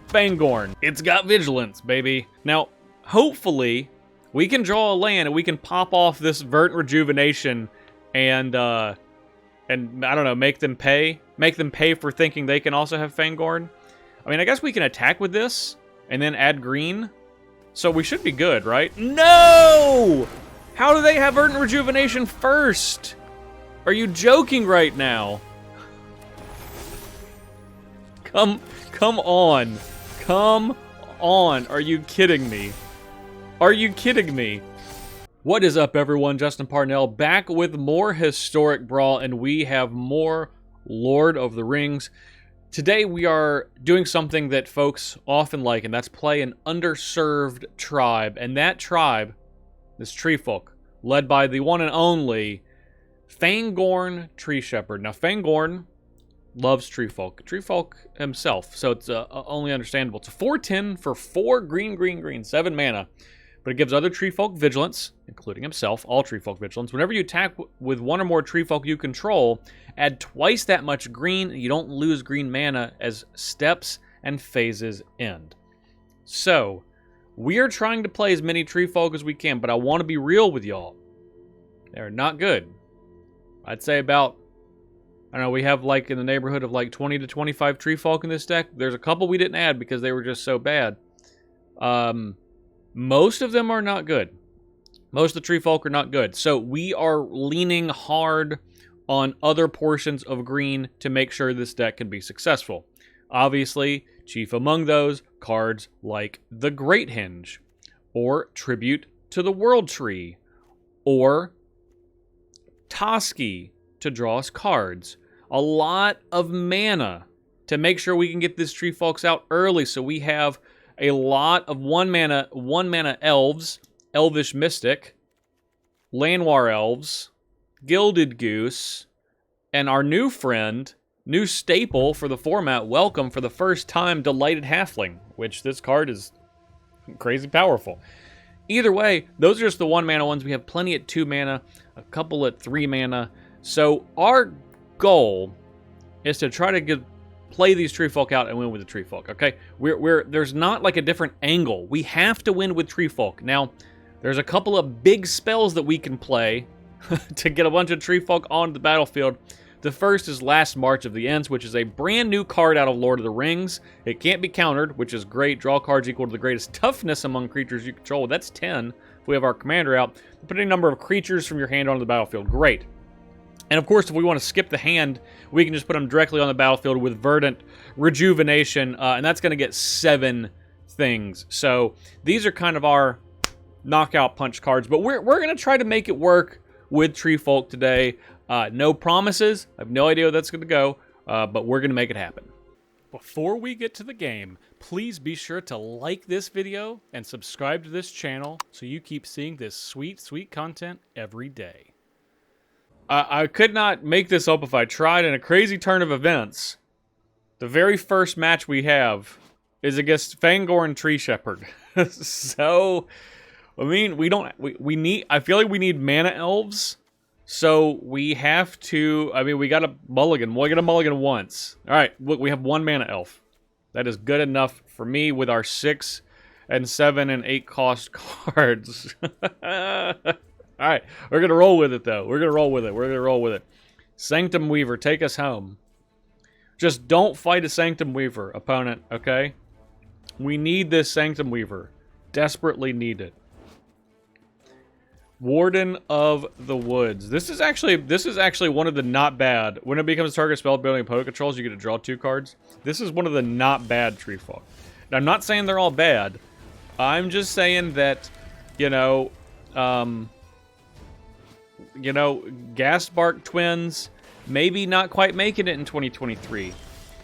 Fangorn. It's got vigilance, baby. Now, hopefully, we can draw a land and we can pop off this Verdant Rejuvenation and I don't know, make them pay for thinking they can also have Fangorn. I mean, I guess we can attack with this and then add green. So we should be good, right? No! How do they have Verdant Rejuvenation first? Are you joking right now? Come on. Come on. Are you kidding me? Are you kidding me? What is up, everyone? Justin Parnell back with more Historic Brawl, and we have more Lord of the Rings. Today we are doing something that folks often like, and that's play an underserved tribe. And that tribe is Treefolk, led by the one and only Fangorn Tree Shepherd. Now, Fangorn loves Treefolk. Treefolk himself, so it's only understandable. It's a 4/10 for 4 green, 7 mana. But it gives other Treefolk vigilance, including himself, all Treefolk vigilance. Whenever you attack with one or more Treefolk you control, add twice that much green, and you don't lose green mana as steps and phases end. So, we are trying to play as many Treefolk as we can, but I want to be real with y'all. They're not good. I'd say about, I don't know, we have like in the neighborhood of like 20 to 25 Treefolk in this deck. There's a couple we didn't add because they were just so bad. Most of them are not good. Most of the Treefolk are not good. So we are leaning hard on other portions of green to make sure this deck can be successful. Obviously, chief among those, cards like the Great Henge, or Tribute to the World Tree, or Toski to draw us cards. A lot of mana to make sure we can get this Treefolks out early, so we have a lot of one mana elves, Elvish Mystic, Llanowar Elves, Gilded Goose, and our new friend, new staple for the format, welcome for the first time, Delighted Halfling, which this card is crazy powerful. Either way, those are just the 1 mana ones. We have plenty at 2 mana, a couple at 3 mana. So our goal is to try to play these Treefolk out and win with the Treefolk, okay? There's not like a different angle. We have to win with Treefolk. Now, there's a couple of big spells that we can play to get a bunch of Treefolk onto the battlefield. The first is Last March of the Ents, which is a brand new card out of Lord of the Rings. It can't be countered, which is great. Draw cards equal to the greatest toughness among creatures you control. That's 10 if we have our commander out. Put any number of creatures from your hand onto the battlefield. Great. And of course, if we want to skip the hand, we can just put them directly on the battlefield with Verdant Rejuvenation, and that's going to get 7 things. So these are kind of our knockout punch cards, but we're going to try to make it work with Treefolk today. No promises. I have no idea where that's going to go, but we're going to make it happen. Before we get to the game, please be sure to like this video and subscribe to this channel so you keep seeing this sweet, sweet content every day. I could not make this up if I tried. In a crazy turn of events, the very first match we have is against Fangorn Tree Shepherd. So, I mean, we need, I feel like we need mana elves. So we have to, I mean, we got a mulligan. We got a mulligan once. All right, look, we have 1 mana elf. That is good enough for me with our 6 and 7 and 8 cost cards. All right, we're going to roll with it, though. We're going to roll with it. Sanctum Weaver, take us home. Just don't fight a Sanctum Weaver, opponent, okay? We need this Sanctum Weaver. Desperately need it. Warden of the Woods. This is actually one of the not bad. When it becomes a target spell building opponent controls, you get to draw 2 cards. This is one of the not bad Treefolk. Now, I'm not saying they're all bad. I'm just saying that, Gasbark Twins, maybe not quite making it in 2023.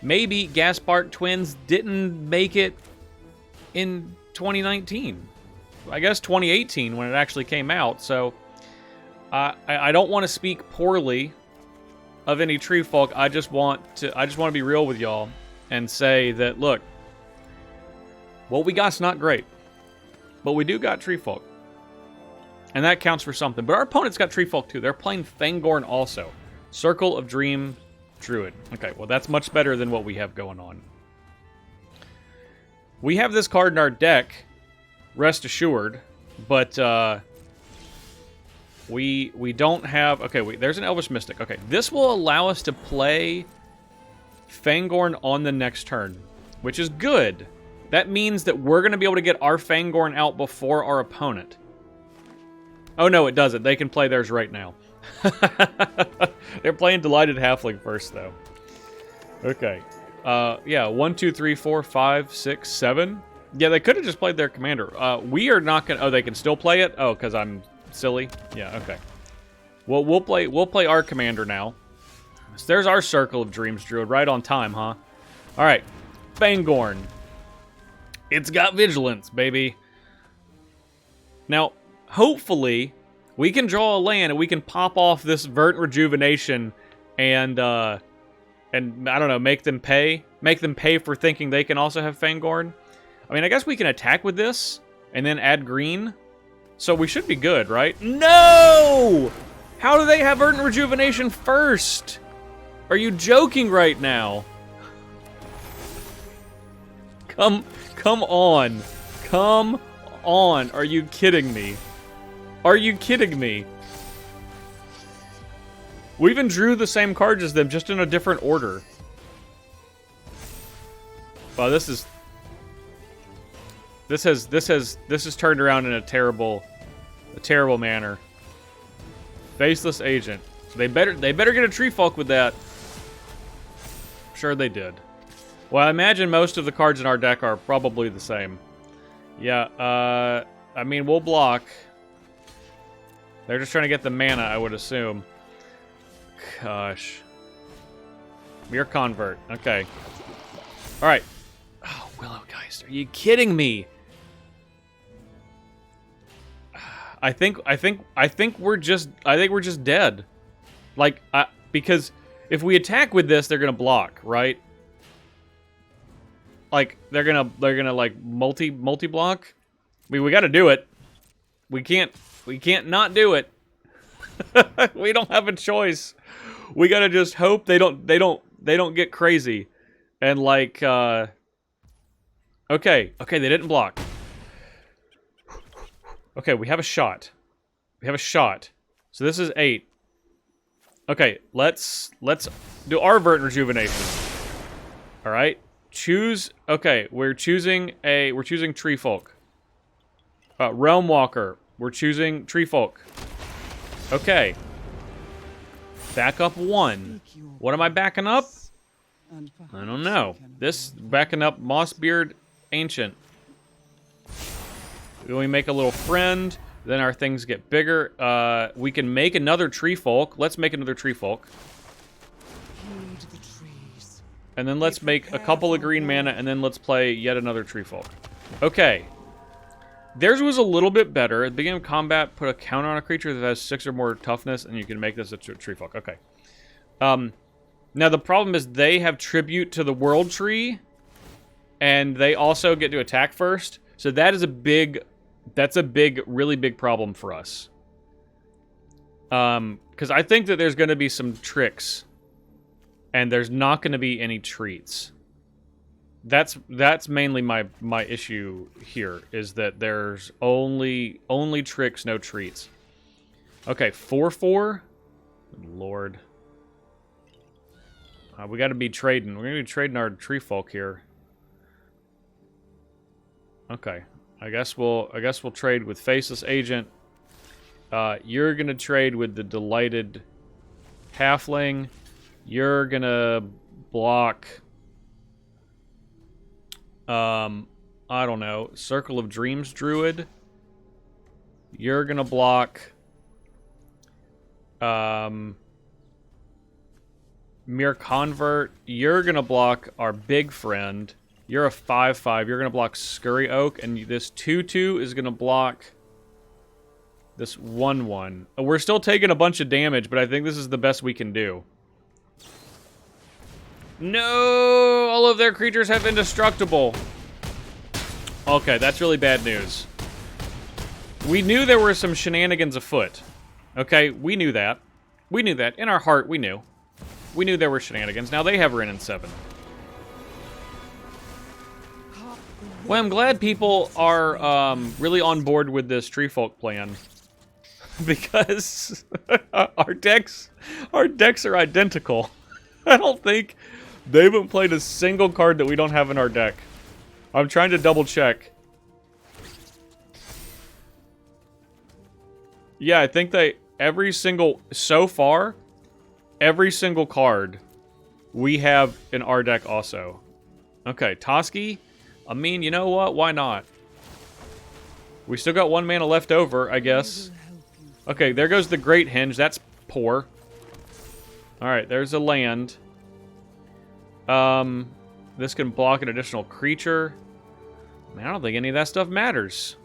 Maybe Gasbark Twins didn't make it in 2019. I guess 2018 when it actually came out. So I don't want to speak poorly of any Treefolk. I just want to be real with y'all and say that, look, what we got's not great, but we do got Treefolk. And that counts for something. But our opponent's got Treefolk too. They're playing Fangorn also. Circle of Dream Druid. Okay, well that's much better than what we have going on. We have this card in our deck, rest assured, but we don't have... Okay, there's an Elvish Mystic. Okay, this will allow us to play Fangorn on the next turn, which is good. That means that we're going to be able to get our Fangorn out before our opponent. Oh, no, it doesn't. They can play theirs right now. They're playing Delighted Halfling first, though. Okay. Yeah, 1, 2, 3, 4, 5, 6, 7. Yeah, they could have just played their commander. We are not going to... Oh, they can still play it? Oh, because I'm silly? Yeah, okay. Well, we'll play our commander now. So there's our Circle of Dreams Druid, right on time, huh? All right, Fangorn. It's got Vigilance, baby. Now, hopefully, we can draw a land and we can pop off this Verdant Rejuvenation and I don't know, make them pay for thinking they can also have Fangorn. I mean, I guess we can attack with this and then add green. So we should be good, right? No! How do they have Verdant Rejuvenation first? Are you joking right now? Come on. Come on. Are you kidding me? Are you kidding me? We even drew the same cards as them, just in a different order. Wow, this has turned around in a terrible manner. Faceless Agent. They better get a Treefolk with that. Sure they did. Well, I imagine most of the cards in our deck are probably the same. Yeah, I mean, we'll block. They're just trying to get the mana, I would assume. Gosh. Mere Convert. Okay. Alright. Oh, Willowgeist. Are you kidding me? I think we're just dead. Like, because if we attack with this, they're gonna block, right? Like, they're gonna like multi-block. I mean, we gotta do it. We can't not do it. We don't have a choice. We gotta just hope they don't get crazy. And like, okay, they didn't block. Okay, we have a shot. We have a shot. So this is 8. Okay, let's do our Verdant Rejuvenation. All right, choose. Okay, we're choosing Treefolk. Realm Walker. We're choosing Treefolk. Okay. Back up 1. What am I backing up? I don't know. This backing up Mossbeard Ancient. We make a little friend, then our things get bigger. We can make another Treefolk. Let's make another Treefolk. And then let's make a couple of green mana, and then let's play yet another Treefolk. Okay. Theirs was a little bit better. At the beginning of combat, put a counter on a creature that has 6 or more toughness, and you can make this a Treefolk. Okay. Now, the problem is they have Tribute to the World Tree, and they also get to attack first. So that is a big... That's a really big problem for us. Because I think that there's going to be some tricks, and there's not going to be any treats. That's mainly my issue here, is that there's only tricks, no treats. Okay, 4/4. Good Lord. We got to be trading. We're going to be trading our Treefolk here. Okay. I guess we'll trade with Faceless Agent. You're gonna trade with the Delighted Halfling. You're gonna block. I don't know, Circle of Dreams Druid. You're gonna block. Mere Convert. You're gonna block our big friend. You're a 5/5. You're going to block Scurry Oak, and this 2/2 is going to block this 1/1. We're still taking a bunch of damage, but I think this is the best we can do. No! All of their creatures have Indestructible. Okay, that's really bad news. We knew there were some shenanigans afoot. Okay, we knew that. We knew that. In our heart, we knew. We knew there were shenanigans. Now they have Rin and 7. Well, I'm glad people are really on board with this Treefolk plan. Because our decks are identical. I don't think they haven't played a single card that we don't have in our deck. I'm trying to double check. Yeah, I think so far, every single card we have in our deck also. Okay, Toski, I mean, you know what? Why not? We still got 1 mana left over, I guess. Okay, there goes the Great Henge. That's poor. Alright, there's a land. This can block an additional creature. Man, I don't think any of that stuff matters.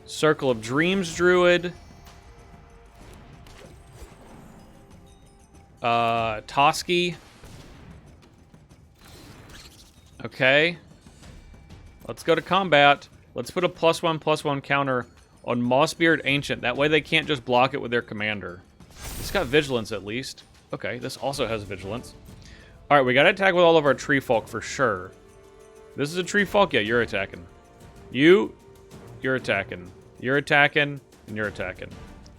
Circle of Dreams Druid. Toski. Okay. Let's go to combat. Let's put a +1/+1 counter on Mossbeard Ancient. That way they can't just block it with their commander. It's got Vigilance at least. Okay, this also has Vigilance. Alright, we gotta attack with all of our Treefolk for sure. This is a Treefolk? Yeah, you're attacking. You're attacking. You're attacking, and you're attacking.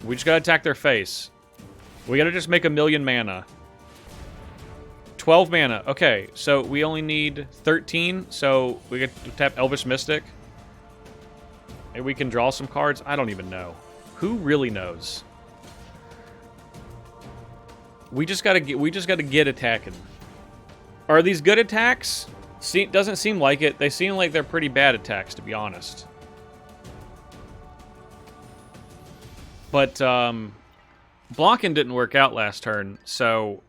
We just gotta attack their face. We gotta just make 1,000,000 mana. 12 mana. Okay, so we only need 13, so we get to tap Elvish Mystic. Maybe we can draw some cards? I don't even know. Who really knows? We just gotta get attacking. Are these good attacks? Doesn't seem like it. They seem like they're pretty bad attacks, to be honest. But blocking didn't work out last turn, so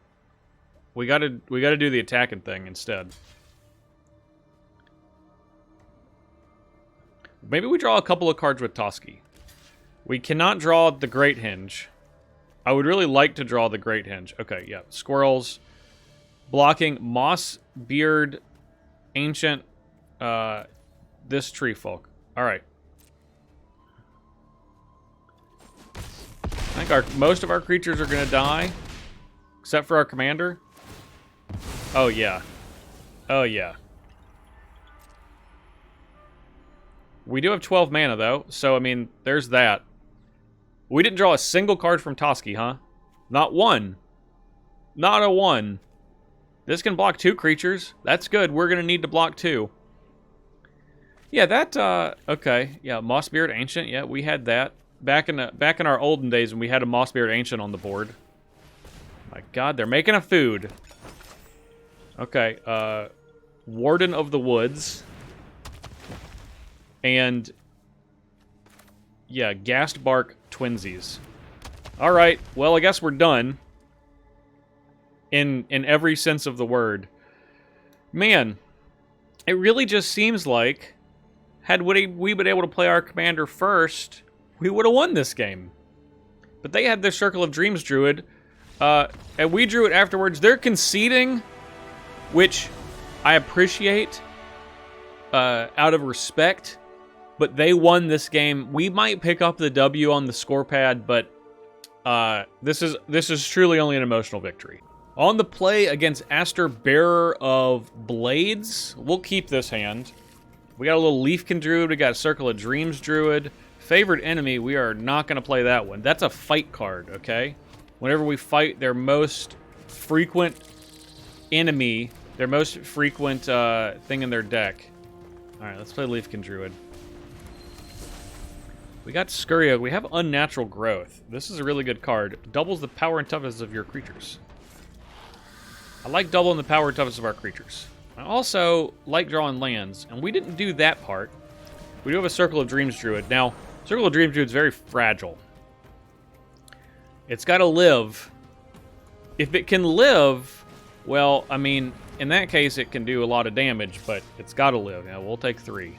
we gotta do the attacking thing instead. Maybe we draw a couple of cards with Toski. We cannot draw the Great Henge. I would really like to draw the Great Henge. Okay, yeah. Squirrels. Blocking Mossbeard Ancient. This Treefolk. Alright. I think most of our creatures are going to die. Except for our commander. Oh, yeah. Oh, yeah. We do have 12 mana, though. So, I mean, there's that. We didn't draw a single card from Toski, huh? Not one. Not a one. This can block 2 creatures. That's good. We're going to need to block 2. Yeah, that, okay. Yeah, Mossbeard Ancient. Yeah, we had that. Back in our olden days when we had a Mossbeard Ancient on the board. My god, they're making a food. Okay, Warden of the Woods. And yeah, Ghastbark Twinsies. Alright, well, I guess we're done. In every sense of the word. Man, it really just seems like, had we been able to play our commander first, we would have won this game. But they had their Circle of Dreams Druid, and we drew it afterwards. They're conceding, which I appreciate out of respect, but they won this game. We might pick up the W on the score pad, but this is truly only an emotional victory. On the play against Aster, Bearer of Blades, we'll keep this hand. We got a little Leafkin Druid, we got a Circle of Dreams Druid. Favorite enemy, we are not going to play that one. That's a fight card, okay? Whenever we fight their most frequent enemy, their most frequent thing in their deck. Alright, let's play Leafkin Druid. We got Scurry Oak. We have Unnatural Growth. This is a really good card. Doubles the power and toughness of your creatures. I like doubling the power and toughness of our creatures. I also like drawing lands, and we didn't do that part. We do have a Circle of Dreams Druid. Now, Circle of Dreams Druid is very fragile. It's got to live. If it can live, well, I mean, in that case, it can do a lot of damage, but it's got to live. Now, we'll take 3.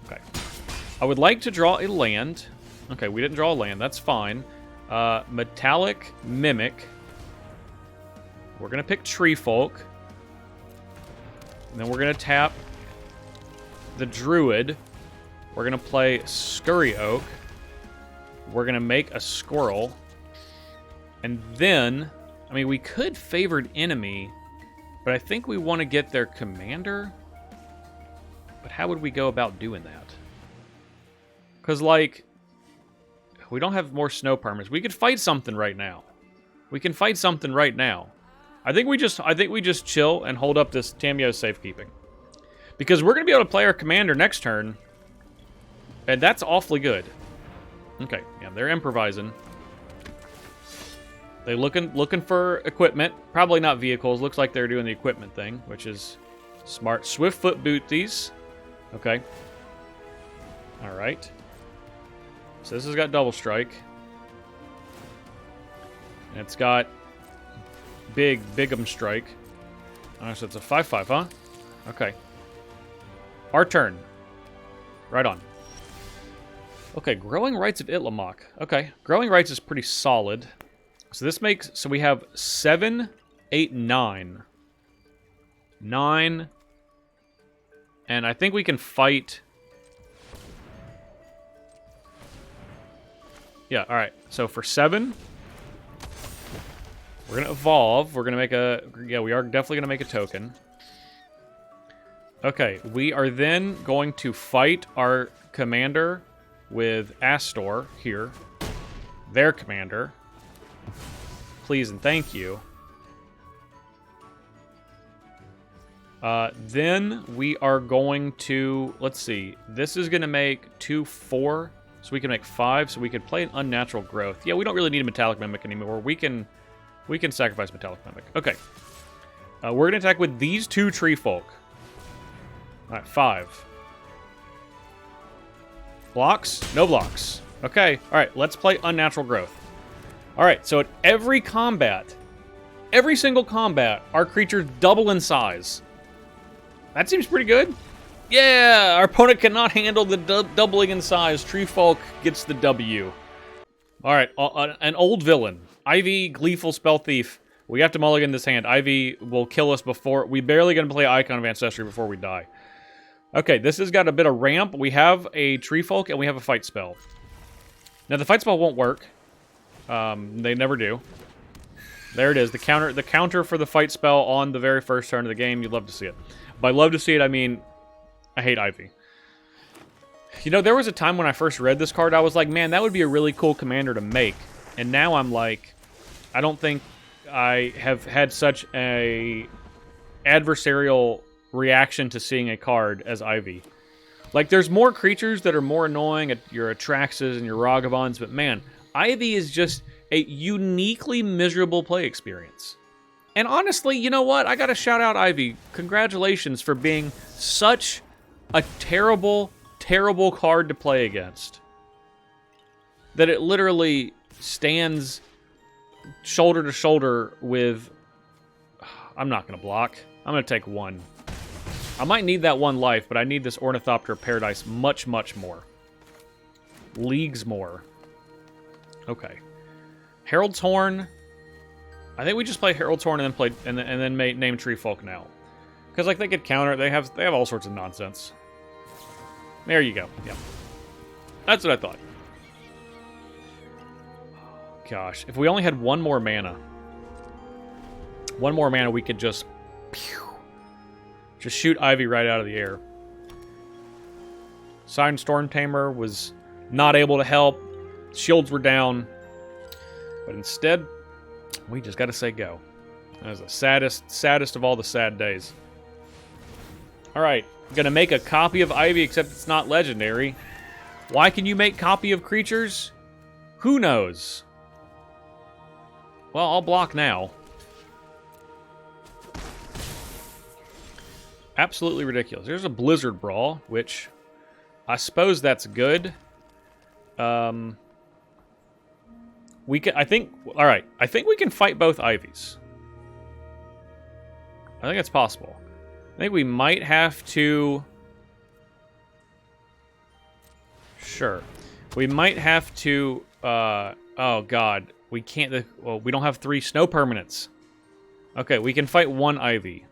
Okay. I would like to draw a land. Okay, we didn't draw a land. That's fine. Metallic Mimic. We're going to pick Treefolk. And then we're going to tap the Druid. We're going to play Scurry Oak. We're going to make a Squirrel. And then, I mean, we could Favored Enemy, but I think we want to get their commander. But how would we go about doing that? Because, like, we don't have more snow permits. We could fight something right now. We can fight something right now. I think we just chill and hold up this Tamio's safekeeping. Because we're going to be able to play our commander next turn. And that's awfully good. Okay, yeah, they're improvising. They're looking for equipment. Probably not vehicles. Looks like they're doing the equipment thing, which is smart. Swiftfoot boot these. Okay. Alright. So this has got double strike. And it's got Big'em strike. Oh, so it's a 5/5, huh? Okay. Our turn. Right on. Okay, Growing Rights of Itlamok. Okay, Growing Rights is pretty solid. So this makes... So we have 7, 8, 9. 9. And I think we can fight... Yeah, alright. So for 7... We're going to evolve. We're going to make a... Yeah, we are definitely going to make a token. Okay, we are then going to fight our commander with Astor here. Their commander. Please and thank you. Then we are going to... Let's see. This is going to make 2, 4. So we can make 5. So we could play an Unnatural Growth. Yeah, we don't really need a Metallic Mimic anymore. We can sacrifice Metallic Mimic. Okay. We're going to attack with these 2 Treefolk. Alright, 5. Blocks? No blocks. Okay. Alright, let's play Unnatural Growth. Alright, so at every single combat, our creatures double in size. That seems pretty good. Yeah! Our opponent cannot handle the doubling in size. Treefolk gets the W. Alright, an old villain. Ivy, Gleeful Spell Thief. We have to mulligan this hand. Ivy will kill us before... We're barely going to play Icon of Ancestry before we die. Okay, this has got a bit of ramp. We have a Treefolk, and we have a fight spell. Now, the fight spell won't work. They never do. There it is. The counter for the fight spell on the very first turn of the game. You'd love to see it. By love to see it, I mean... I hate Ivy. You know, there was a time when I first read this card, I was like, man, that would be a really cool commander to make. And now I'm like, I don't think I have had such a adversarial reaction to seeing a card as Ivy. Like, there's more creatures that are more annoying at your Atraxes and your Ragavons, but man, Ivy is just a uniquely miserable play experience. And honestly, you know what? I gotta shout out Ivy. Congratulations for being such a terrible, terrible card to play against. That it literally stands shoulder to shoulder with... I'm not gonna block. I'm gonna take 1. I might need that 1 life, but I need this Ornithopter of Paradise much, much more. Leagues more. Okay. Herald's Horn. I think we just play Herald's Horn and then name Treefolk now. Because like they could counter, they have all sorts of nonsense. There you go. Yeah. That's what I thought. Gosh, if we only had 1 more mana. 1 more mana, we could just... Just shoot Ivy right out of the air. Signed Storm Tamer was not able to help. Shields were down. But instead, we just got to say go. That was the saddest of all the sad days. Alright, gonna make a copy of Ivy, except it's not legendary. Why can you make copy of creatures? Who knows? Well, I'll block now. Absolutely ridiculous. There's a Blizzard Brawl, which I suppose that's good. We can. I think. All right. I think we can fight both Ivies. I think it's possible. I think we might have to. Sure. We might have to. Oh God. We can't. Well, we don't have 3 snow permanents. Okay, we can fight 1 Ivy.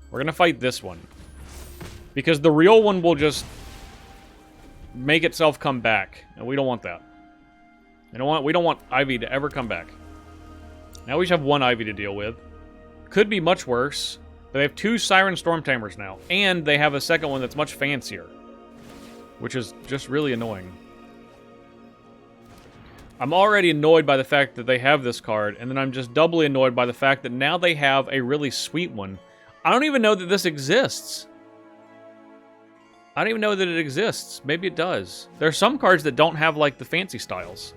We're gonna fight this one. Because the real one will just make itself come back. And we don't want that. We don't want Ivy to ever come back. Now we just have 1 Ivy to deal with. Could be much worse. They have 2 Siren Storm Tamers now, and they have a second one that's much fancier, which is just really annoying. I'm already annoyed by the fact that they have this card, and then I'm just doubly annoyed by the fact that now they have a really sweet one. I don't even know that this exists. I don't even know that it exists. Maybe it does. There are some cards that don't have, like, the fancy styles.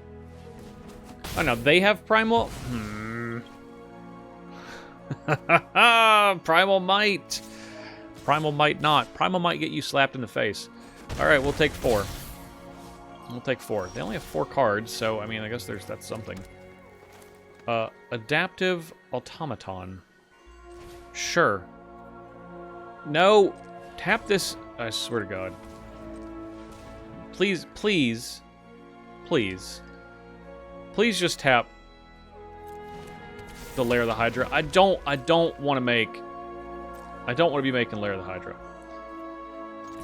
Oh, no, they have Primal? Primal might. Primal might not. Primal might get you slapped in the face. All right, we'll take 4. We'll take 4. They only have 4 cards, so, I mean, I guess that's something. Adaptive Automaton. Sure. No. Tap this. I swear to God. Please, please, please. Please just tap the Lair of the Hydra. I don't want to make... I don't want to be making Lair of the Hydra.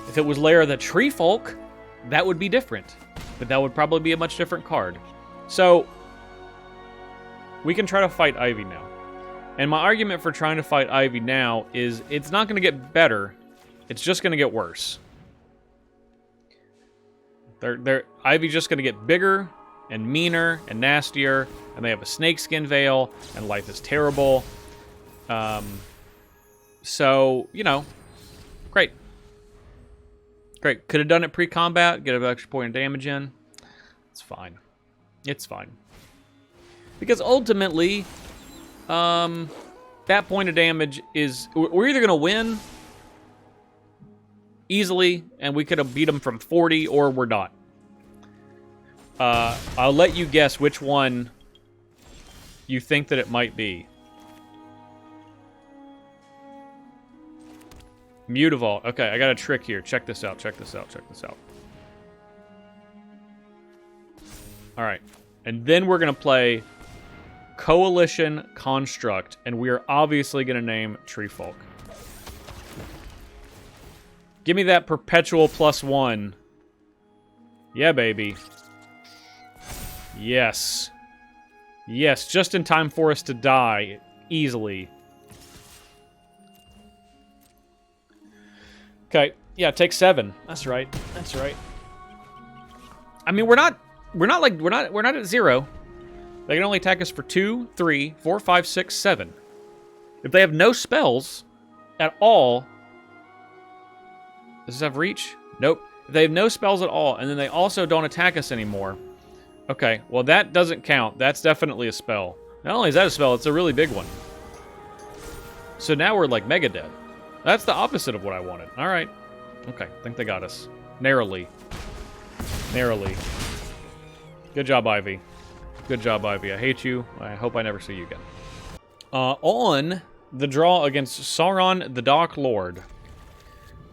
If it was Lair of the Treefolk, that would be different. But that would probably be a much different card. So, we can try to fight Ivy now. And my argument for trying to fight Ivy now is it's not going to get better. It's just going to get worse. Ivy's just going to get bigger and meaner and nastier. And they have a snakeskin veil. And life is terrible. So, you know, great. Great. Could have done it pre-combat. Get an extra point of damage in. It's fine. It's fine. Because ultimately, that point of damage is... We're either going to win easily, and we could have beat them from 40, or we're not. I'll let you guess which one you think that it might be. Mutavault. Okay, I got a trick here. Check this out, check this out, check this out. Alright. And then we're going to play Coalition Construct, and we are obviously going to name Treefolk. Give me that perpetual +1. Yeah, baby. Yes. Yes, just in time for us to die easily. Okay, yeah, take 7. That's right. That's right. I mean, we're not at 0. They can only attack us for 2, 3, 4, 5, 6, 7. If they have no spells at all, does this have reach? Nope. If they have no spells at all, and then they also don't attack us anymore. Okay, well that doesn't count. That's definitely a spell. Not only is that a spell, it's a really big one. So now we're like mega dead. That's the opposite of what I wanted. All right. Okay, I think they got us. Narrowly. Narrowly. Good job, Ivy. Good job, Ivy. I hate you. I hope I never see you again. On the draw against Sauron the Dark Lord.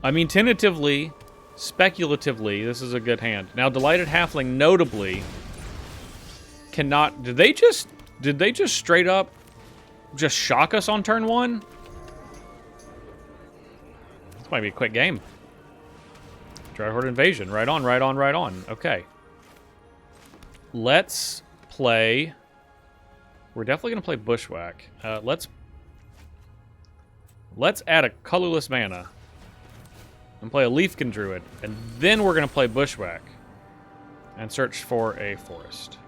I mean, tentatively, speculatively, this is a good hand. Now, Delighted Halfling, notably, cannot... Did they just straight up just shock us on turn 1? This might be a quick game. Dryhorde Invasion. Right on, right on, right on. Okay. Let's play... We're definitely going to play Bushwhack. Let's add a colorless mana and play a Leafkin Druid, and then we're going to play Bushwhack and search for a forest.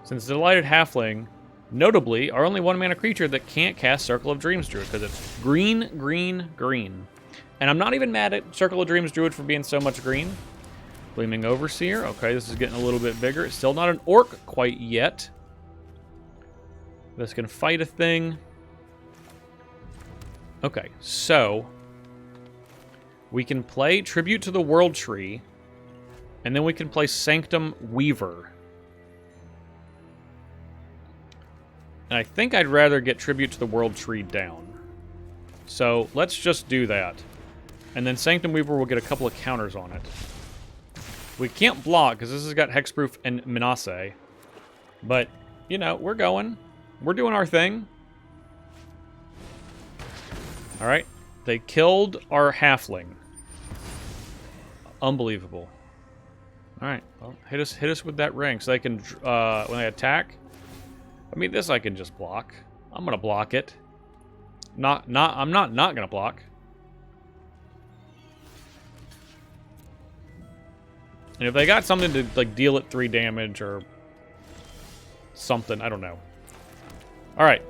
Since Delighted Halfling, notably, are only 1-mana creature that can't cast Circle of Dreams Druid, because it's green, green, green. And I'm not even mad at Circle of Dreams Druid for being so much green. Gleaming Overseer. Okay, this is getting a little bit bigger. It's still not an orc quite yet. This can fight a thing. Okay, so we can play Tribute to the World Tree, and then we can play Sanctum Weaver. And I think I'd rather get Tribute to the World Tree down. So let's just do that. And then Sanctum Weaver will get a couple of counters on it. We can't block, because this has got Hexproof and Menace. But, you know, we're going. We're doing our thing. Alright. They killed our halfling. Unbelievable. Alright. Well, hit us with that ring so they can, when they attack. I mean, this I can just block. I'm going to block it. I'm not gonna block. And if they got something to like deal it 3 damage or something, I don't know. All right.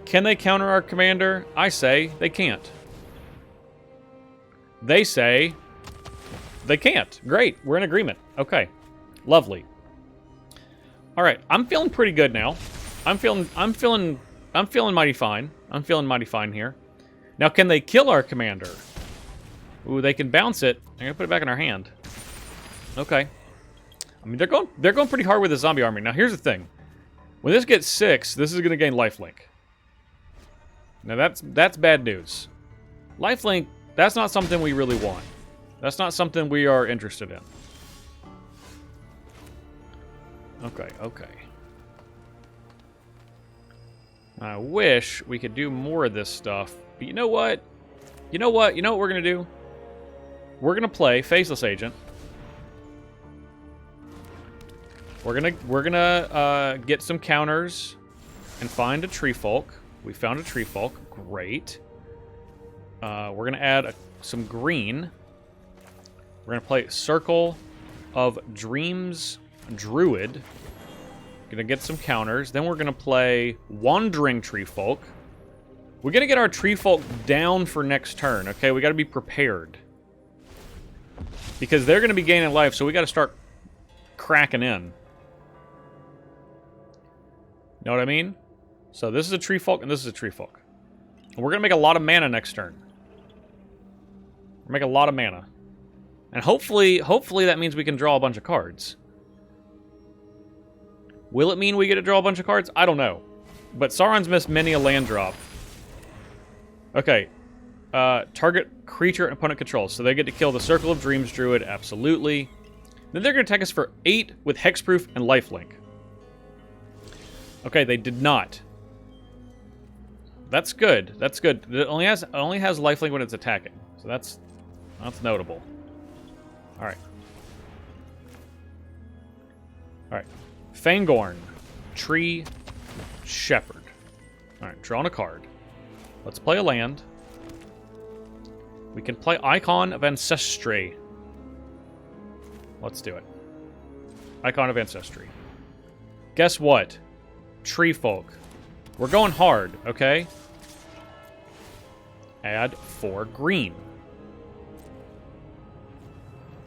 Can they counter our commander? I say they can't. They say they can't. Great. We're in agreement. Okay. Lovely. All right. I'm feeling pretty good now. I'm feeling mighty fine. I'm feeling mighty fine here. Now, can they kill our commander? Ooh, they can bounce it. They're gonna put it back in our hand. Okay. I mean, they're going pretty hard with the zombie army. Now, here's the thing. When this gets 6, this is gonna gain lifelink. Now, that's bad news. Lifelink, that's not something we really want. That's not something we are interested in. Okay, okay. I wish we could do more of this stuff. But you know what? You know what we're gonna do? We're gonna play Faceless Agent. We're gonna get some counters and find a Treefolk. We found a Treefolk. Great. We're gonna add some green. We're gonna play Circle of Dreams Druid. Gonna get some counters. Then we're gonna play Wandering Treefolk. We're gonna get our Treefolk down for next turn. Okay, we gotta be prepared because they're gonna be gaining life, so we gotta start cracking in. Know what I mean? So this is a Treefolk and this is a Treefolk. And we're gonna make a lot of mana next turn. We're make a lot of mana, and hopefully that means we can draw a bunch of cards. Will it mean we get to draw a bunch of cards? I don't know. But Sauron's missed many a land drop. Okay. Target creature and opponent controls. So they get to kill the Circle of Dreams Druid. Absolutely. Then they're going to attack us for 8 with Hexproof and Lifelink. Okay, they did not. That's good. That's good. It only has Lifelink when it's attacking. So that's notable. Alright. Alright. Fangorn, Tree Shepherd. Alright, drawing a card. Let's play a land. We can play Icon of Ancestry. Let's do it. Icon of Ancestry. Guess what? Treefolk. We're going hard, okay? Add 4 green.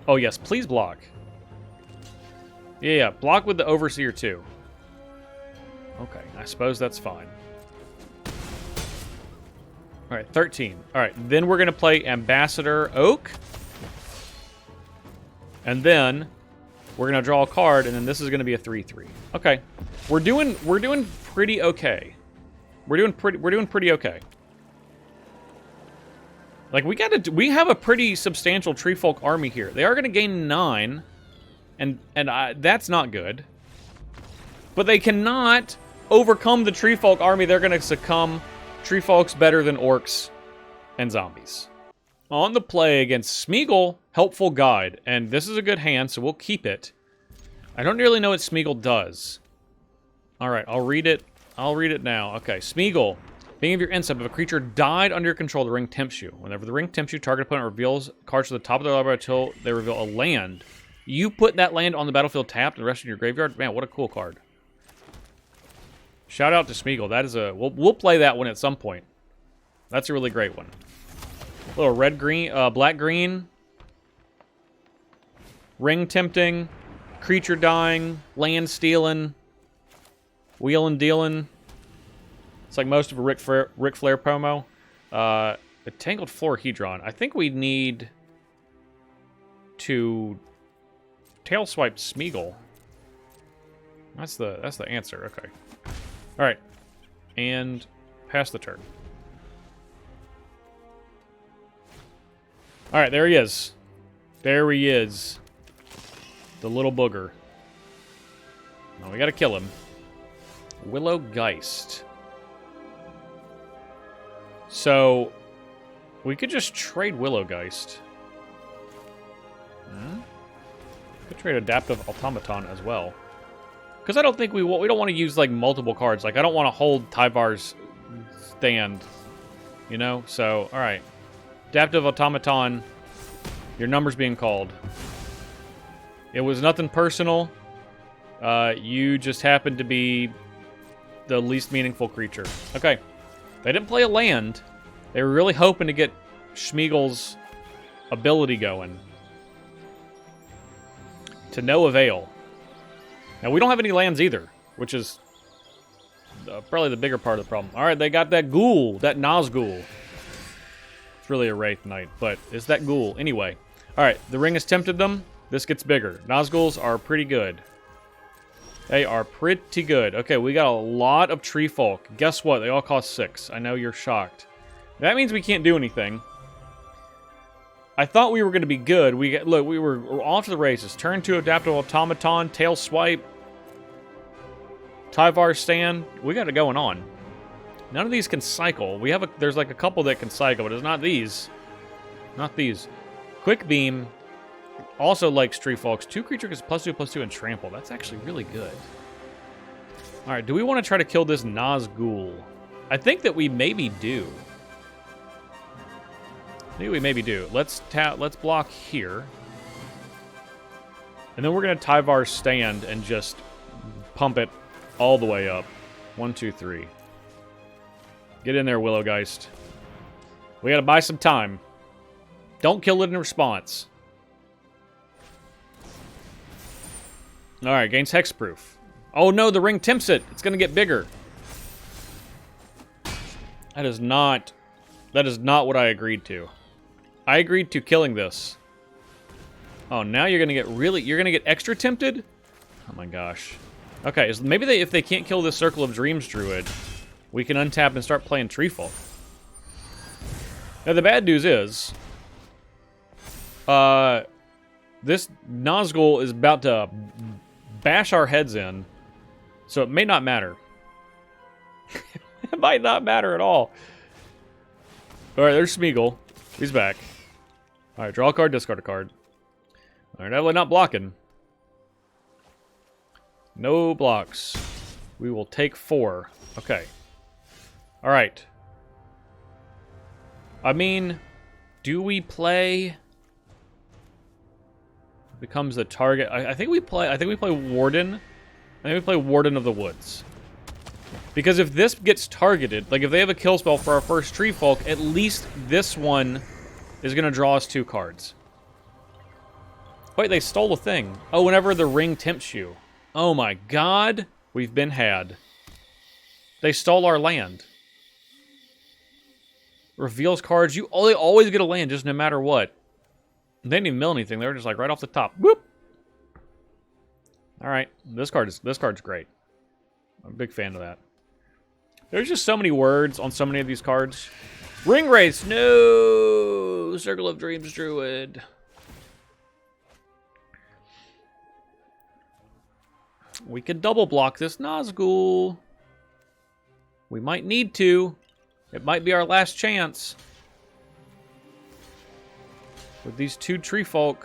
Oh yes, please block. Yeah, block with the Overseer too. Okay, I suppose that's fine. Alright, 13. Alright, then we're going to play Ambassador Oak. And then we're going to draw a card, and then this is going to be a 3/3. Okay. We're doing pretty okay. We're doing pretty okay. Like, we have a pretty substantial Treefolk army here. They are going to gain 9. And that's not good. But they cannot overcome the Treefolk army. They're going to succumb. Treefolk's better than orcs and zombies. On the play against Smeagol, Helpful Guide. And this is a good hand, so we'll keep it. I don't really know what Smeagol does. Alright, I'll read it. I'll read it now. Okay, Smeagol. Being of your instep, if a creature died under your control, the ring tempts you. Whenever the ring tempts you, target opponent reveals cards to the top of their library until they reveal a land. You put that land on the battlefield tapped and the rest in your graveyard. Man, what a cool card. Shout out to Smeagol. That is a... We'll play that one at some point. That's a really great one. A little red-green, black-green. Ring tempting. Creature dying. Land stealing. Wheeling dealing. It's like most of a Ric Flair promo. A Tangled Floor Hedron. I think we need to... Tail swipe Smeagol. That's the answer. Okay. All right. And pass the turn. All right, there he is. There he is. The little booger. Now we got to kill him. Willow Geist. So we could just trade Willow Geist. Could trade Adaptive Automaton as well. Because I don't think we don't want to use like multiple cards. Like I don't want to hold Tyvar's stand. You know? So, alright. Adaptive Automaton, your number's being called. It was nothing personal. You just happened to be the least meaningful creature. Okay. They didn't play a land. They were really hoping to get Schmiegel's ability going. To no avail. Now, we don't have any lands either, which is probably the bigger part of the problem. Alright, they got that ghoul, that Nazgul. It's really a Wraith Knight, but it's that ghoul. Anyway. Alright, the ring has tempted them. This gets bigger. Nazguls are pretty good. They are pretty good. Okay, we got a lot of Treefolk. Guess what? They all cost 6. I know you're shocked. That means we can't do anything. I thought we were going to be good. Look, we're off to the races. Turn 2 Adaptive Automaton, Tail Swipe, Tyvar Stand. We got it going on. None of these can cycle. There's like a couple that can cycle, but it's not these. Not these. Quick Beam also likes Treefolks. 2 creatures +2/+2 and trample. That's actually really good. Alright, do we want to try to kill this Nazgul? I think that we maybe do. Let's block here. And then we're going to Tyvar Stand and just pump it all the way up. 1, 2, 3. Get in there, Willowgeist. We got to buy some time. Don't kill it in response. Alright, gains Hexproof. Oh no, the ring tempts it. It's going to get bigger. That is not what I agreed to. I agreed to killing this. Oh, now you're going to get extra tempted? Oh my gosh. Okay, maybe if they can't kill this Circle of Dreams Druid, we can untap and start playing Treefolk. Now the bad news is, this Nazgul is about to bash our heads in, so it may not matter. It might not matter at all. Alright, there's Smeagol. He's back. Alright, draw a card, discard a card. Alright, definitely not blocking. No blocks. We will take 4. Okay. Alright. I mean, do we play... Becomes the target. I think we play Warden. I think we play Warden of the Woods. Because if this gets targeted, like if they have a kill spell for our first Treefolk, at least this one is going to draw us 2 cards. Wait, they stole a thing. Oh, whenever the ring tempts you. Oh my god. We've been had. They stole our land. Reveals cards. They always get a land, just no matter what. They didn't even mill anything. They were just like right off the top. Whoop. All right, this card's great. I'm a big fan of that. There's just so many words on so many of these cards. Ring Wraith, no. Circle of Dreams Druid. We could double block this Nazgul. We might need to. It might be our last chance. With these 2 Treefolk.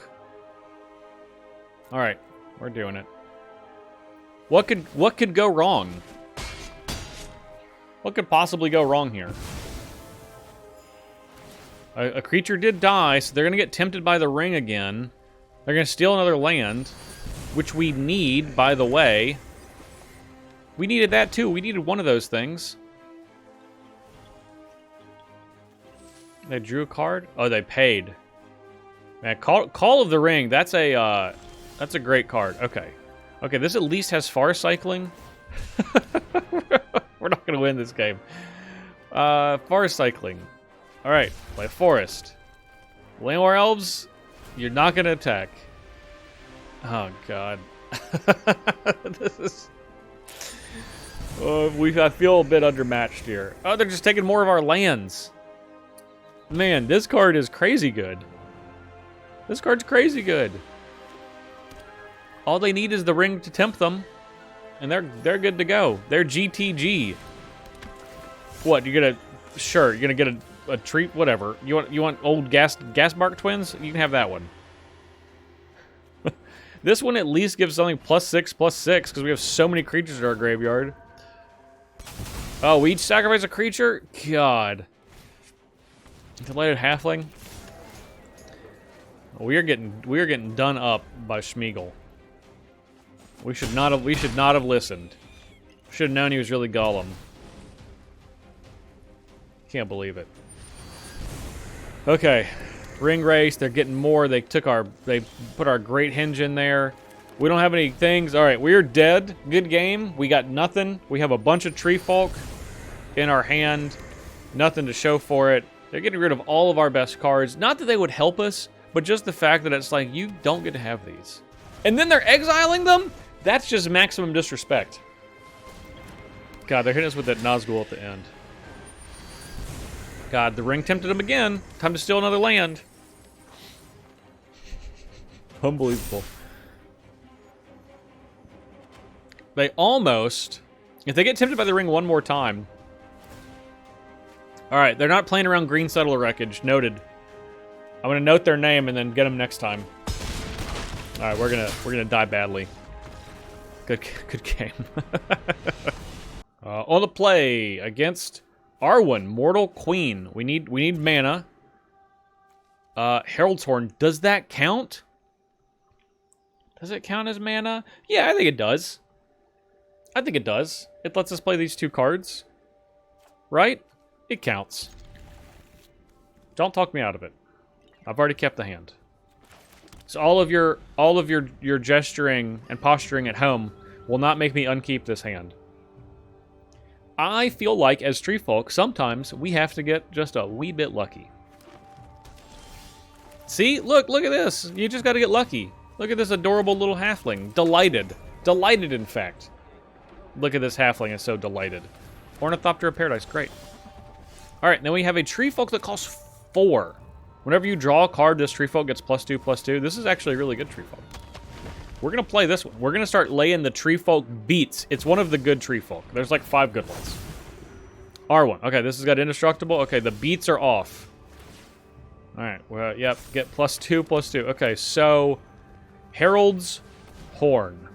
Alright, we're doing it. What could go wrong? What could possibly go wrong here? A creature did die, so they're going to get tempted by the ring again. They're going to steal another land, which we need, by the way. We needed that too. We needed one of those things. They drew a card? Oh, they paid. Man, Call of the Ring, that's a great card. Okay. Okay, this at least has far cycling. We're not going to win this game. Far cycling. Alright, play Forest. Landwar Elves, you're not going to attack. Oh, God. This is... I feel a bit undermatched here. Oh, they're just taking more of our lands. Man, this card is crazy good. This card's crazy good. All they need is the ring to tempt them, and they're good to go. They're GTG. What, you're gonna... Sure, you're gonna get a treat, whatever. You want old gas bark twins? You can have that one. This one at least gives something +6/+6 because we have so many creatures in our graveyard. Oh, we each sacrifice a creature? God. Delighted halfling. We are getting done up by Schmeagol. We should not have listened. Should have known he was really Gollum. Can't believe it. Okay. Ring race, they're getting more. They put our great hinge in there. We don't have any things. All right, we're dead. Good game. We got nothing. We have a bunch of Treefolk in our hand. Nothing to show for it. They're getting rid of all of our best cards. Not that they would help us, but just the fact that it's like, you don't get to have these. And then they're exiling them? That's just maximum disrespect. God, they're hitting us with that Nazgul at the end. God, the ring tempted them again. Time to steal another land. Unbelievable. They almost... If they get tempted by the ring one more time... Alright, they're not playing around Green Settler Wreckage. Noted. I'm going to note their name and then get them next time. Alright, we're gonna die badly. Good game. On the play against Arwen, Mortal Queen. We need mana. Herald's Horn. Does that count? Does it count as mana? Yeah, I think it does. I think it does. It lets us play these two cards. Right? It counts. Don't talk me out of it. I've already kept the hand. So all of your gesturing and posturing at home will not make me unkeep this hand. I feel like, as Treefolk, sometimes we have to get just a wee bit lucky. See? Look at this. You just got to get lucky. Look at this adorable little halfling. Delighted. Delighted, in fact. Look at this halfling. It's so delighted. Ornithopter of Paradise. Great. All right, then we have a Treefolk that costs 4. Whenever you draw a card, this Treefolk gets +2/+2. This is actually a really good Treefolk. We're going to play this one. We're going to start laying the Treefolk beats. It's one of the good Treefolk. There's like 5 good ones. R1. Okay, this has got Indestructible. Okay, the beats are off. All right, well, yep, get +2/+2. Okay, so Herald's Horn.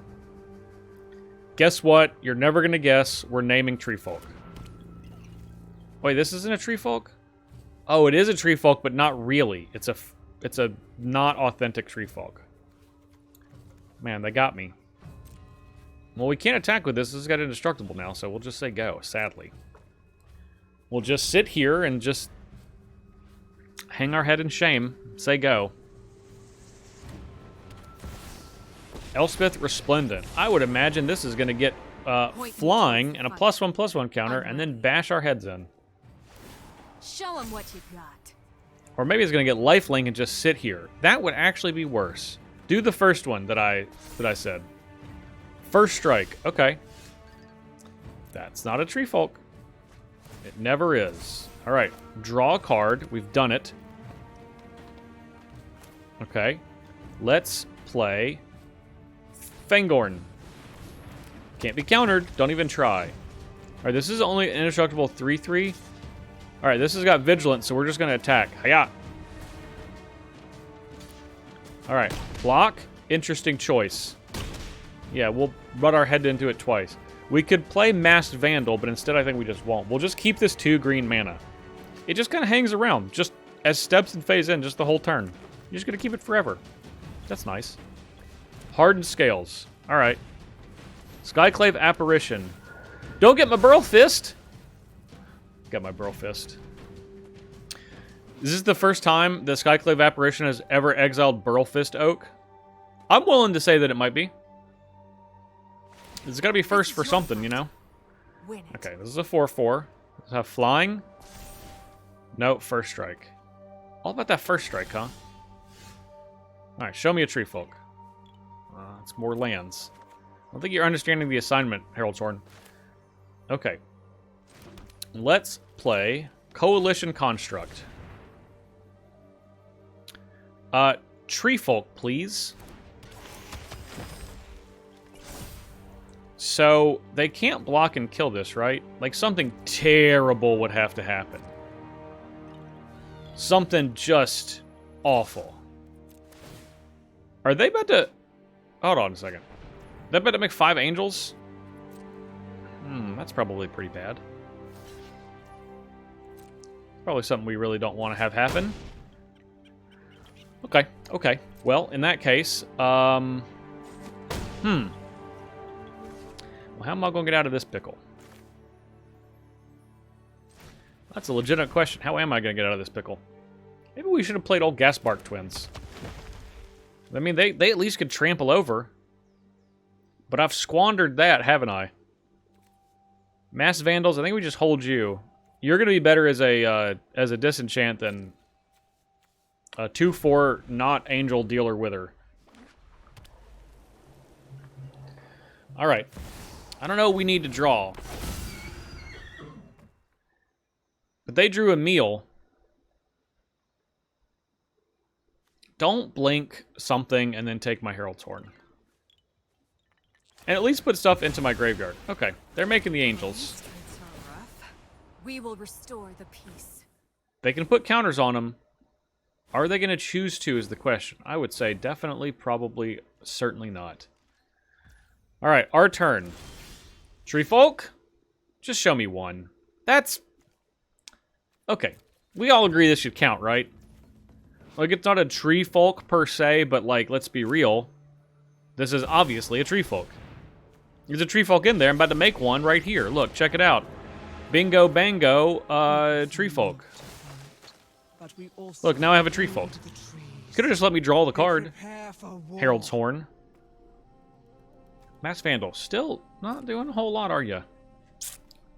Guess what? You're never going to guess. We're naming Treefolk. Wait, this isn't a Treefolk? Oh, it is a Treefolk, but not really. It's a not authentic Treefolk. Man, they got me. Well, we can't attack with this. This has got Indestructible now, so we'll just say go, sadly. We'll just sit here and just hang our head in shame. Say go. Elspeth Resplendent. I would imagine this is going to get flying and a +1/+1 counter and then bash our heads in. Show him what you got. Or maybe it's going to get lifelink and just sit here. That would actually be worse. Do the first one that I said. First strike. Okay. That's not a Treefolk. It never is. All right. Draw a card. We've done it. Okay. Let's play Fangorn. Can't be countered. Don't even try. All right. This is only an indestructible 3/3. All right. This has got Vigilance, so we're just going to attack. Hiya. All right, block. Interesting choice. Yeah, we'll butt our head into it twice. We could play Masked Vandal, but instead I think we just won't. We'll just keep this 2 green mana. It just kind of hangs around, just as steps and phase in, just the whole turn. You're just going to keep it forever. That's nice. Hardened Scales. All right. Skyclave Apparition. Don't get my Burl Fist. Got my Burl Fist. Is this the first time the Skyclave Apparition has ever exiled Burlfist Oak? I'm willing to say that it might be. It's got to be first for something, you know? Okay, this is a 4/4. Does it have flying? No, first strike. All about that first strike, huh? Alright, show me a Treefolk. It's more lands. I don't think you're understanding the assignment, Herald's Horn. Okay. Let's play Coalition Construct. Treefolk, please. So, they can't block and kill this, right? Like, something terrible would have to happen. Something just awful. Are they about to... Hold on a second. They about to make 5 angels? That's probably pretty bad. Probably something we really don't want to have happen. Okay, okay. Well, in that case, well, how am I going to get out of this pickle? That's a legitimate question. How am I going to get out of this pickle? Maybe we should have played old Gasbark twins. I mean, they at least could trample over. But I've squandered that, haven't I? Mass Vandals, I think we just hold you. You're going to be better as a disenchant than a 2/4 not angel dealer wither. All right. I don't know what we need to draw. But they drew a meal. Don't blink something and then take my Herald's Horn. And at least put stuff into my graveyard. Okay, they're making the angels. We will restore the peace. They can put counters on them. Are they going to choose to is the question. I would say definitely, probably, certainly not. All right, our turn. Treefolk, just show me one. That's... Okay, we all agree this should count, right? Like, it's not a Treefolk per se, but, like, let's be real. This is obviously a Treefolk. There's a Treefolk in there. I'm about to make one right here. Look, check it out. Bingo, bango, Treefolk. Look, now I have a Treefolk. Could have just let me draw the card. Herald's Horn. Mass Vandal. Still not doing a whole lot, are you?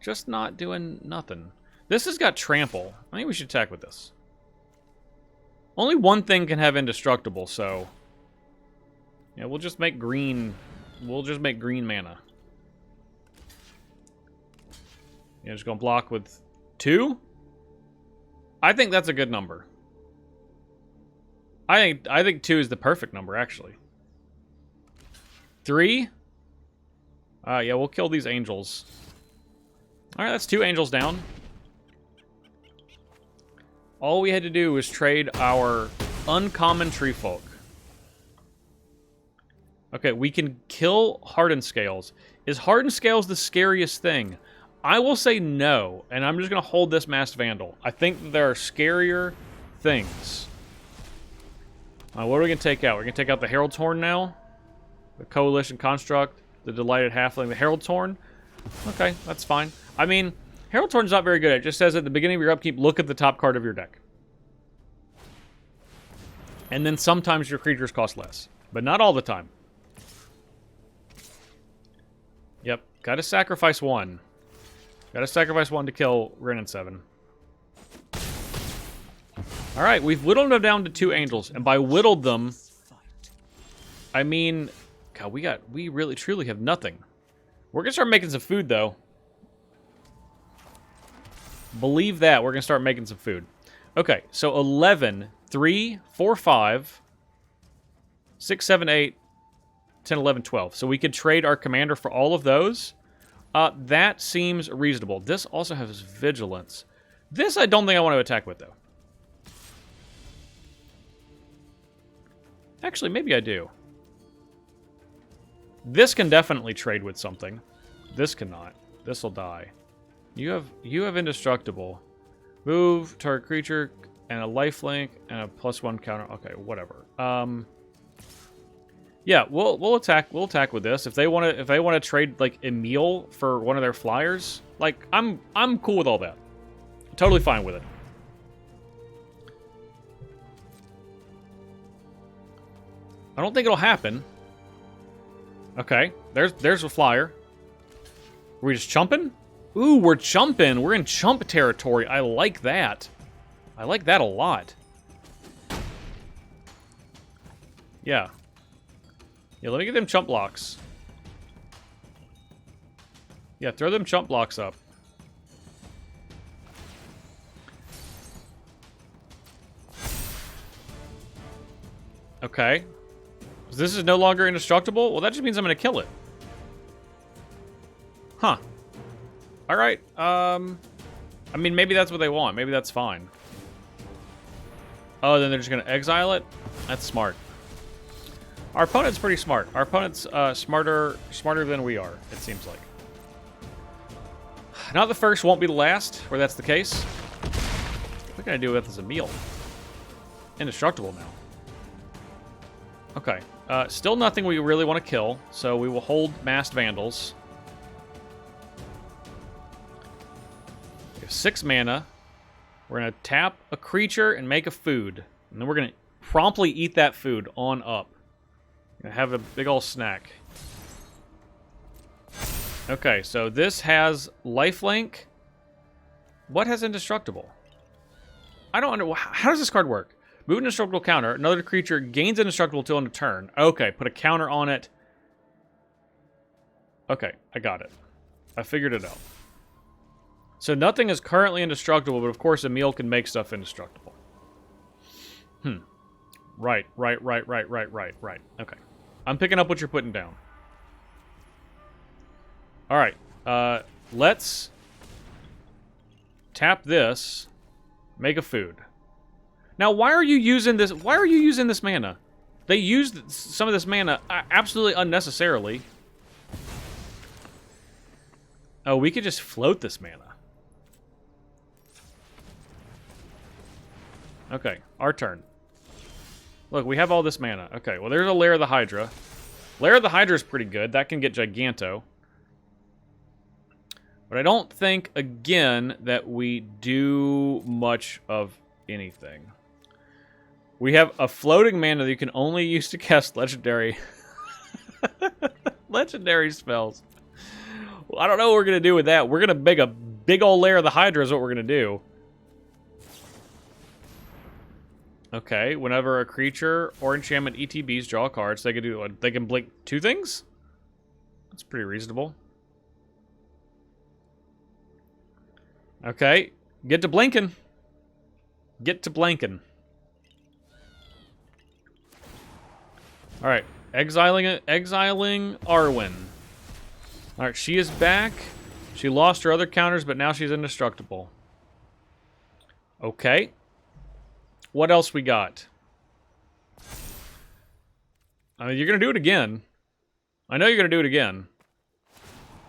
Just not doing nothing. This has got Trample. I think we should attack with this. Only one thing can have Indestructible, so... Yeah, we'll just make green... We'll just make green mana. Yeah, just gonna block with 2? I think that's a good number. I think 2 is the perfect number, actually. 3? Yeah, we'll kill these angels. Alright, that's 2 angels down. All we had to do was trade our uncommon Treefolk. Okay, we can kill Hardened Scales. Is Hardened Scales the scariest thing? I will say no, and I'm just going to hold this Masked Vandal. I think that there are scarier things. What are we going to take out? We're going to take out the Herald's Horn now. The Coalition Construct. The Delighted Halfling. The Herald's Horn. Okay, that's fine. I mean, Herald's Horn's not very good. It just says at the beginning of your upkeep, look at the top card of your deck. And then sometimes your creatures cost less. But not all the time. Yep, gotta sacrifice one. Gotta sacrifice one to kill Ren and 7. Alright, we've whittled them down to 2 angels. And by whittled them, I mean... God, we really truly have nothing. We're gonna start making some food, though. Believe that, we're gonna start making some food. Okay, so 11, 3, 4, 5, 6, 7, 8, 10, 11, 12. So we could trade our commander for all of those. That seems reasonable. This also has vigilance. This I don't think I want to attack with, though. Actually, maybe I do. This can definitely trade with something. This cannot. This will die. You have Indestructible. Move, target creature, and a lifelink, and a +1 counter. Okay, whatever. Yeah, we'll attack with this. If they want to trade like Emil for one of their flyers, like I'm cool with all that. Totally fine with it. I don't think it'll happen. Okay, there's a flyer. Are we just chumping? Ooh, we're chumping. We're in chump territory. I like that. I like that a lot. Yeah. Yeah, let me get them chump blocks. Yeah, throw them chump blocks up. Okay. This is no longer indestructible? Well, that just means I'm going to kill it. Huh. Alright, I mean, maybe that's what they want. Maybe that's fine. Oh, then they're just going to exile it? That's smart. Our opponent's pretty smart. Our opponent's smarter than we are, it seems like. Not the first, won't be the last, where that's the case. What can I do with this Emil? Indestructible now. Okay. Still nothing we really want to kill, so we will hold Masked Vandals. We have 6 mana. We're going to tap a creature and make a food. And then we're going to promptly eat that food on up. Gonna have a big old snack. Okay, so this has lifelink. What has indestructible? I don't know. How does this card work? Move an indestructible counter. Another creature gains indestructible till end of turn. Okay, put a counter on it. Okay, I got it. I figured it out. So nothing is currently indestructible, but of course Emil can make stuff indestructible. Right. Okay. I'm picking up what you're putting down. Alright. Let's tap this. Make a food. Now, why are you using this? Why are you using this mana? They used some of this mana absolutely unnecessarily. Oh, we could just float this mana. Okay, our turn. Look, we have all this mana. Okay, well, there's a Lair of the Hydra. Lair of the Hydra is pretty good. That can get Giganto. But I don't think, again, that we do much of anything. We have a floating mana that you can only use to cast legendary... legendary spells. Well, I don't know what we're going to do with that. We're going to make a big old Lair of the Hydra is what we're going to do. Okay, whenever a creature or enchantment ETBs draw cards, they can do what? They can blink 2 things? That's pretty reasonable. Okay, get to blinking. Get to blinking. Alright, exiling Arwen. Alright, she is back. She lost her other counters, but now she's indestructible. Okay. What else we got? I mean, you're going to do it again. I know you're going to do it again.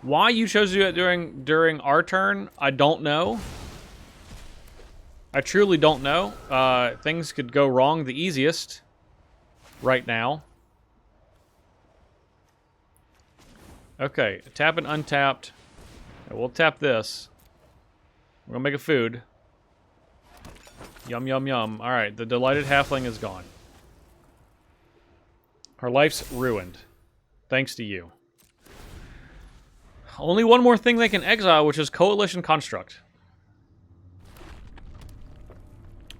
Why you chose to do it during our turn, I don't know. I truly don't know. Things could go wrong the easiest right now. Okay, tap and untapped. We'll tap this. We're going to make a food. Yum, yum, yum. Alright, the Delighted Halfling is gone. Her life's ruined. Thanks to you. Only one more thing they can exile, which is Coalition Construct.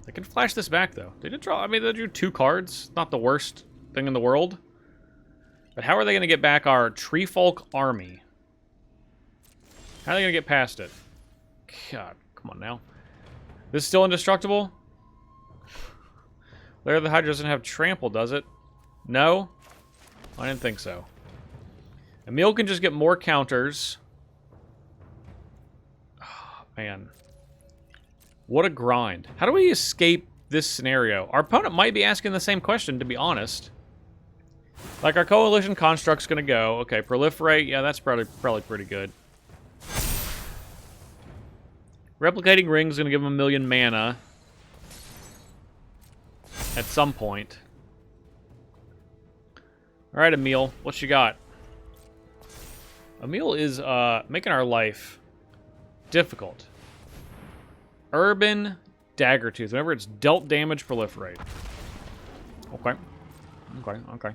They can flash this back, though. They did draw... I mean, they drew 2 cards. Not the worst thing in the world. But how are they going to get back our Treefolk army? How are they going to get past it? God, come on now. This is still indestructible? Lair of the Hydra doesn't have trample, does it? No? I didn't think so. Emil can just get more counters. Oh, man. What a grind. How do we escape this scenario? Our opponent might be asking the same question, to be honest. Like, our Coalition Construct's gonna go. Okay, Proliferate. Yeah, that's probably pretty good. Replicating Ring's gonna give him 1,000,000 mana. At some point. Alright, Emil. What you got? Emil is making our life difficult. Urban Daggertooth. Whenever it's dealt damage, proliferate. Okay. Okay.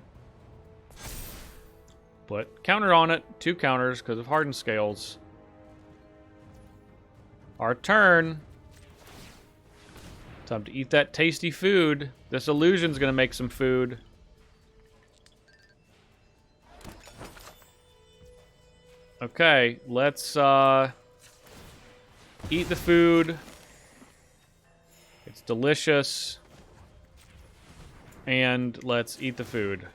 Put counter on it. 2 counters because of hardened scales. Our turn. Time to eat that tasty food. This illusion's gonna make some food. Okay, let's eat the food. It's delicious. And let's eat the food.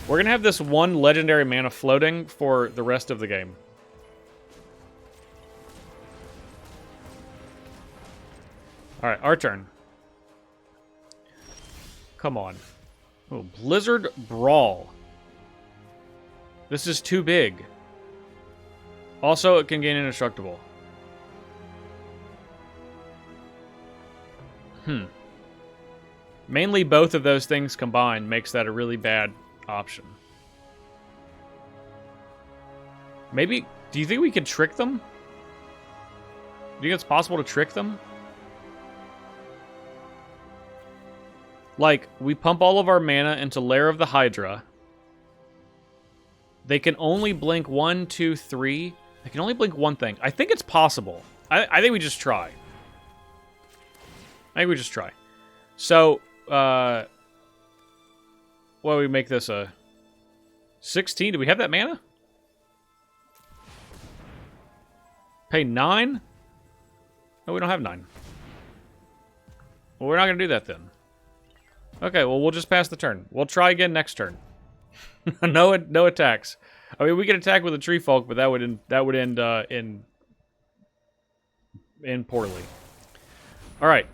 We're gonna have this 1 legendary mana floating for the rest of the game. Alright, our turn. Come on. Oh, Blizzard Brawl. This is too big. Also, it can gain indestructible. Mainly both of those things combined makes that a really bad option. Maybe, do you think we could trick them? Do you think it's possible to trick them? Like, we pump all of our mana into Lair of the Hydra. They can only blink 1, 2, 3. They can only blink one thing. I think it's possible. I think we just try. I think we just try. So, well, we make this a 16. Do we have that mana? Pay 9? No, we don't have 9. Well, we're not going to do that then. Okay, well, we'll just pass the turn. We'll try again next turn. No attacks. I mean, we can attack with a Treefolk, but that would end in poorly. All right.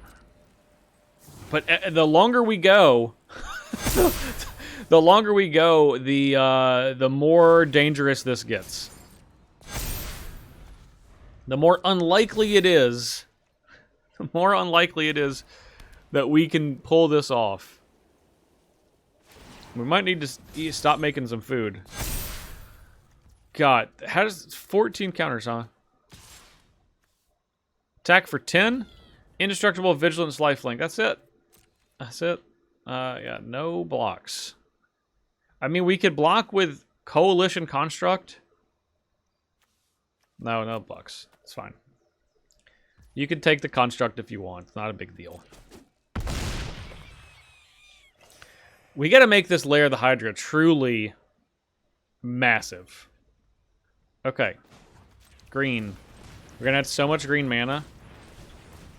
But the longer we go, the more dangerous this gets. The more unlikely it is. The more unlikely it is that we can pull this off. We might need to stop making some food. God, how does 14 counters, huh? Attack for 10. Indestructible, Vigilance, Lifelink. That's it. That's it. Yeah, no blocks. I mean, we could block with Coalition Construct. No blocks. It's fine. You can take the Construct if you want. It's not a big deal. We gotta make this Lair of the Hydra truly massive. Okay. Green. We're gonna have so much green mana.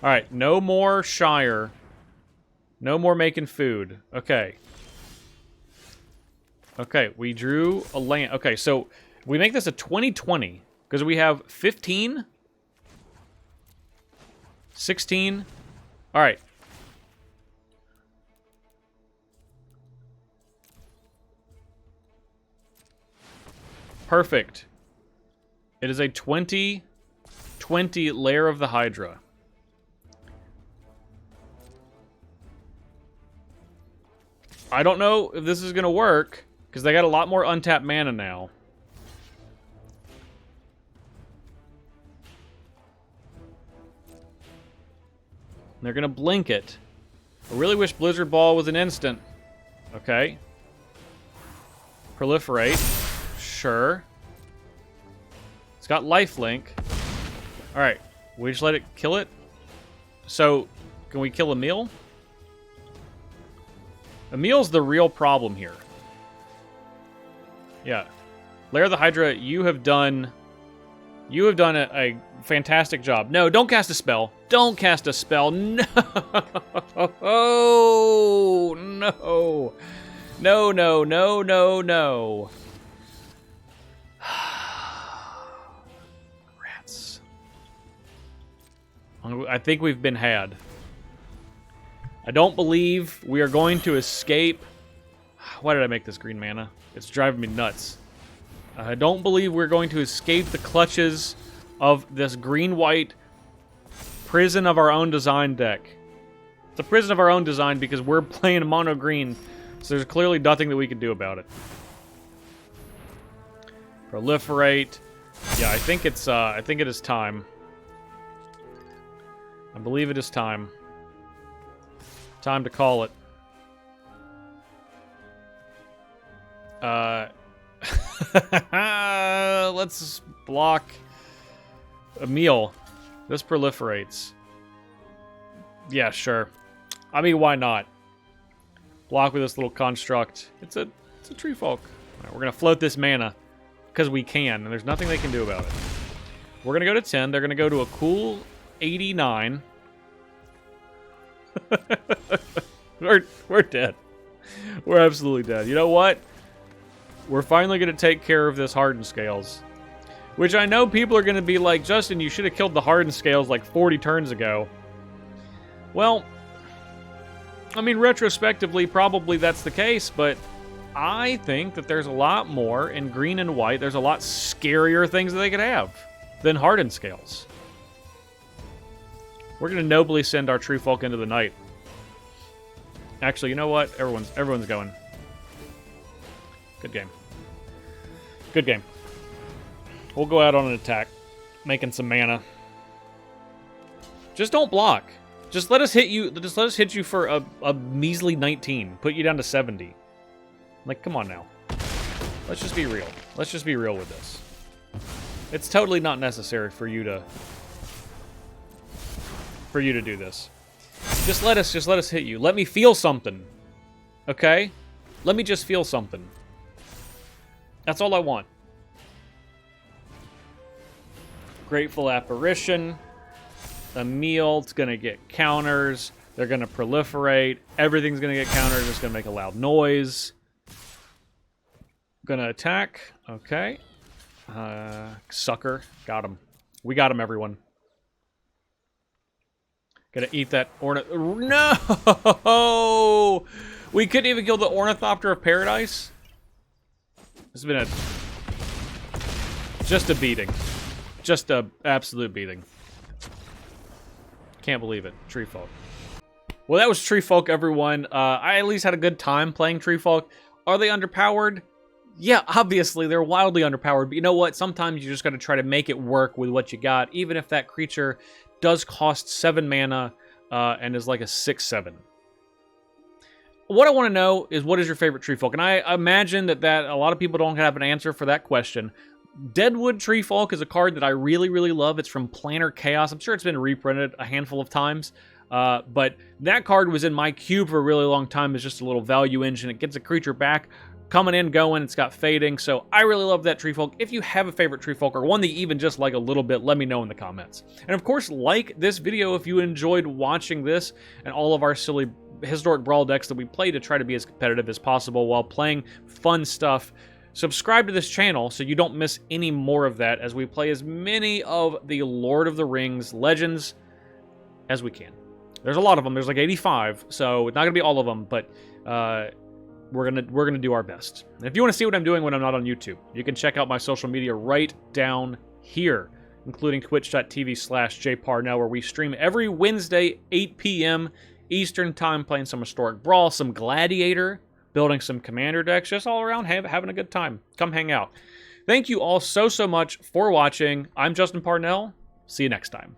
Alright, no more Shire. No more making food. Okay. Okay, we drew a land. Okay, so we make this a 2020 because we have 15, 16. Alright. Perfect. It is a 2020 Lair of the Hydra. I don't know if this is going to work, because they got a lot more untapped mana now. They're going to blink it. I really wish Blizzard Ball was an instant. Okay. Proliferate. Sure. It's got lifelink. Alright. We just let it kill it? So, can we kill Emil? Emil's the real problem here. Yeah. Lair of the Hydra, you have done a fantastic job. No, don't cast a spell. Don't cast a spell. No. Oh, no. No, no, no, no, no. Rats. I think we've been had. I don't believe we are going to escape. Why did I make this green mana? It's driving me nuts. I don't believe we're going to escape the clutches of this green-white prison of our own design deck. It's a prison of our own design because we're playing mono green, so there's clearly nothing that we can do about it. Proliferate. Yeah, I think it is time. I believe it is time. Time to call it. Let's block Emil. This proliferates. Yeah, sure. I mean, why not? Block with this little construct. It's a Treefolk. Right, we're gonna float this mana because we can, and there's nothing they can do about it. We're gonna go to 10. They're gonna go to a cool 89. We're dead. We're absolutely dead. You know what? We're finally going to take care of this Hardened Scales. Which I know people are going to be like, Justin, you should have killed the Hardened Scales like 40 turns ago. Well, I mean, retrospectively, probably that's the case, but I think that there's a lot more in green and white. There's a lot scarier things that they could have than Hardened Scales. We're going to nobly send our Treefolk into the night. Actually, you know what? Everyone's going. Good game. Good game. We'll go out on an attack, making some mana. Just don't block. Just let us hit you. Just let us hit you for a measly 19. Put you down to 70. Like, come on now. Let's just be real. Let's just be real with this. It's totally not necessary for you to do this. Just let us hit you. Let me feel something. Okay? Let me just feel something. That's all I want. Grateful Apparition. Emil, it's gonna get counters. They're gonna proliferate. Everything's gonna get countered. It's gonna make a loud noise. Gonna attack. Okay. Sucker. Got him. We got him, everyone. Gonna eat that No! We couldn't even kill the Ornithopter of Paradise? It's been just a beating. Just a absolute beating. Can't believe it. Treefolk. Well, that was Treefolk, everyone. I at least had a good time playing Treefolk. Are they underpowered? Yeah, obviously, they're wildly underpowered. But you know what? Sometimes you just gotta try to make it work with what you got, even if that creature does cost 7 mana and is like a 6/7. What I want to know is, what is your favorite Treefolk? And I imagine that a lot of people don't have an answer for that question. Deadwood Treefolk is a card that I really, really love. It's from Planar Chaos. I'm sure it's been reprinted a handful of times. But that card was in my cube for a really long time as just a little value engine. It gets a creature back, coming in, going. It's got fading. So I really love that Treefolk. If you have a favorite Treefolk or one that you even just like a little bit, let me know in the comments. And of course, like this video if you enjoyed watching this and all of our silly Historic Brawl decks that we play to try to be as competitive as possible while playing fun stuff. Subscribe to this channel so you don't miss any more of that as we play as many of the Lord of the Rings Legends as we can. There's a lot of them. There's like 85, so it's not going to be all of them, but we're gonna do our best. And if you want to see what I'm doing when I'm not on YouTube, you can check out my social media right down here, including twitch.tv/jparnell, where we stream every Wednesday, 8 p.m. Eastern Time, playing some Historic Brawl, some Gladiator, building some Commander decks, just all around having a good time. Come hang out. Thank you all so much for watching. I'm Justin Parnell. See you next time.